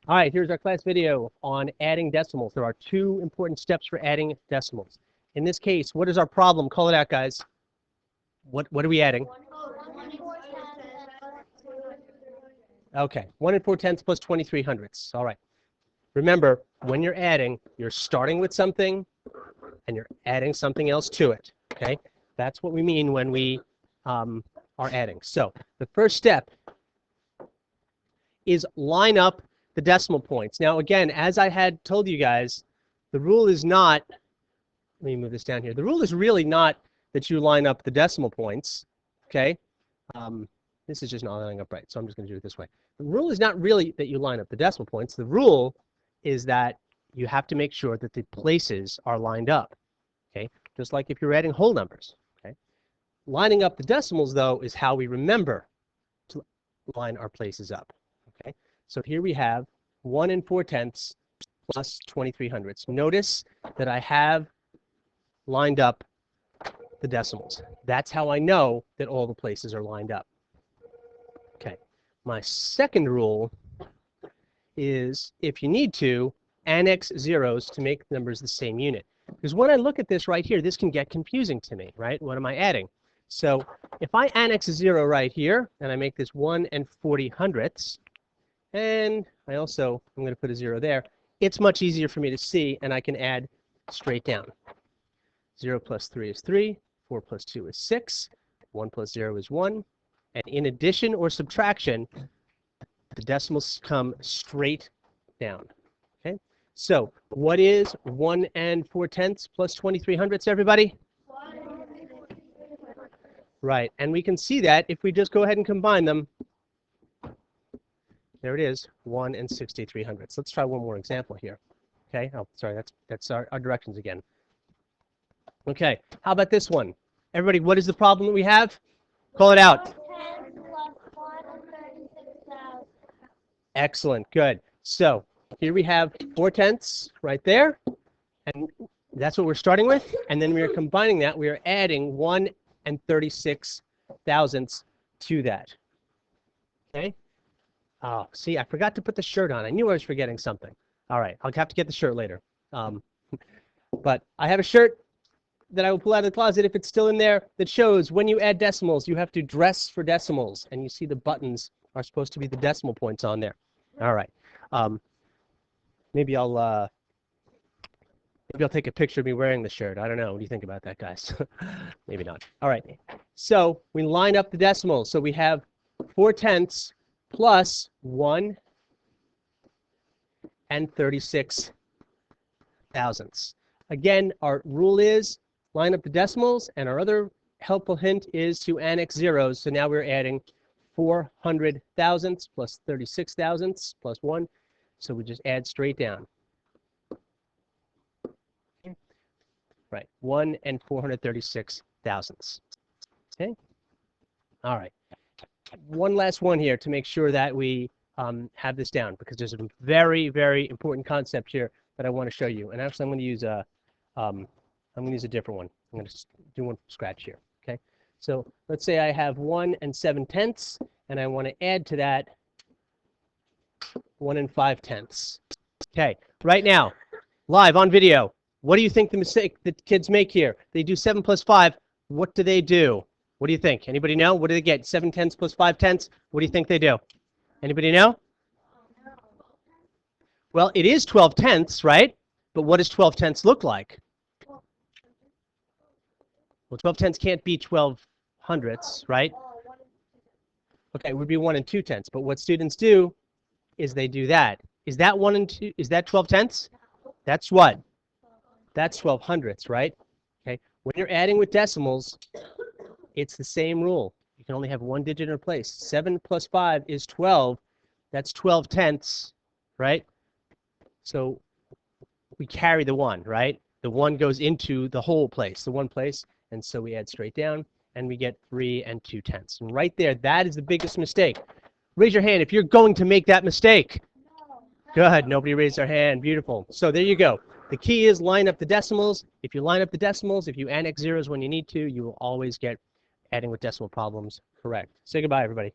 All right, here's our class video on adding decimals. There are two important steps for adding decimals. In this case, what is our problem? Call it out, guys. What are we adding? Okay, 1 and 4/10 plus 23 hundredths. All right. Remember, when you're adding, you're starting with something and you're adding something else to it. Okay, that's what we mean when we are adding. So the first step is line up the decimal points. Now, again, as I had told you guys, the rule is not, let me move this down here. The rule is really not that you line up the decimal points, okay? This is just not lining up right, so I'm just going to do it this way. The rule is not really that you line up the decimal points. The rule is that you have to make sure that the places are lined up, okay? Just like if you're adding whole numbers, okay? Lining up the decimals, though, is how we remember to line our places up, okay? So here we have 1 and 4/10 plus 23 hundredths. Notice that I have lined up the decimals. That's how I know that all the places are lined up. Okay. My second rule is, if you need to, annex zeros to make numbers the same unit. Because when I look at this right here, this can get confusing to me, right? What am I adding? So if I annex a 0 right here, and I make this 1 and 40 hundredths, and I'm going to put a 0 there, it's much easier for me to see, and I can add straight down. 0 plus 3 is 3, 4 plus 2 is 6, 1 plus 0 is 1, and in addition or subtraction, the decimals come straight down. Okay, so what is 1 and 4/10 plus 23 hundredths, everybody? Right, and we can see that if we just go ahead and combine them. There it is, 1 and 63 hundredths. Let's try one more example here. Okay, oh, sorry, that's our directions again. Okay, how about this one? Everybody, what is the problem that we have? Call it out. Excellent, good. So here we have 4/10 right there, and that's what we're starting with. And then we are combining that. We are adding 1 and 36 thousandths to that. Okay. Oh, see, I forgot to put the shirt on. I knew I was forgetting something. All right, I'll have to get the shirt later. But I have a shirt that I will pull out of the closet if it's still in there that shows when you add decimals, you have to dress for decimals. And you see the buttons are supposed to be the decimal points on there. All right. Maybe I'll take a picture of me wearing the shirt. I don't know. What do you think about that, guys? Maybe not. All right. So we line up the decimals. So we have 4/10 plus 1 and 36 thousandths. Again, our rule is line up the decimals, and our other helpful hint is to annex zeros. So now we're adding 400 thousandths plus 36 thousandths plus 1. So we just add straight down. Right, 1 and 436 thousandths. Okay? All right. One last one here to make sure that we have this down, because there's a very, very important concept here that I want to show you. And actually, I'm going to use a different one. I'm going to do one from scratch here. Okay. So let's say I have 1 and 7/10, and I want to add to that 1 and 5/10. Okay. Right now, live on video, what do you think the mistake that kids make here? They do 7 plus 5. What do they do? What do you think? Anybody know? What do they get? 7/10 plus 5/10. What do you think they do? Anybody know? Well, it is 12/10, right? But what does 12/10 look like? Well, 12/10 can't be 12 hundredths, right? Okay, it would be 1 and 2/10. But what students do is they do that. Is that 1 and 2? Is that 12/10? That's what? That's 12 hundredths, right? Okay. When you're adding with decimals, it's the same rule. You can only have one digit in place. 7 plus 5 is 12. That's 12/10, right? So we carry the 1, right? The 1 goes into the whole place, the one place, and so we add straight down, and we get 3 and 2/10. And right there, that is the biggest mistake. Raise your hand if you're going to make that mistake. Good. Nobody raised their hand. Beautiful. So there you go. The key is line up the decimals. If you line up the decimals, if you annex zeros when you need to, you will always get adding with decimal problems correct. Say goodbye, everybody.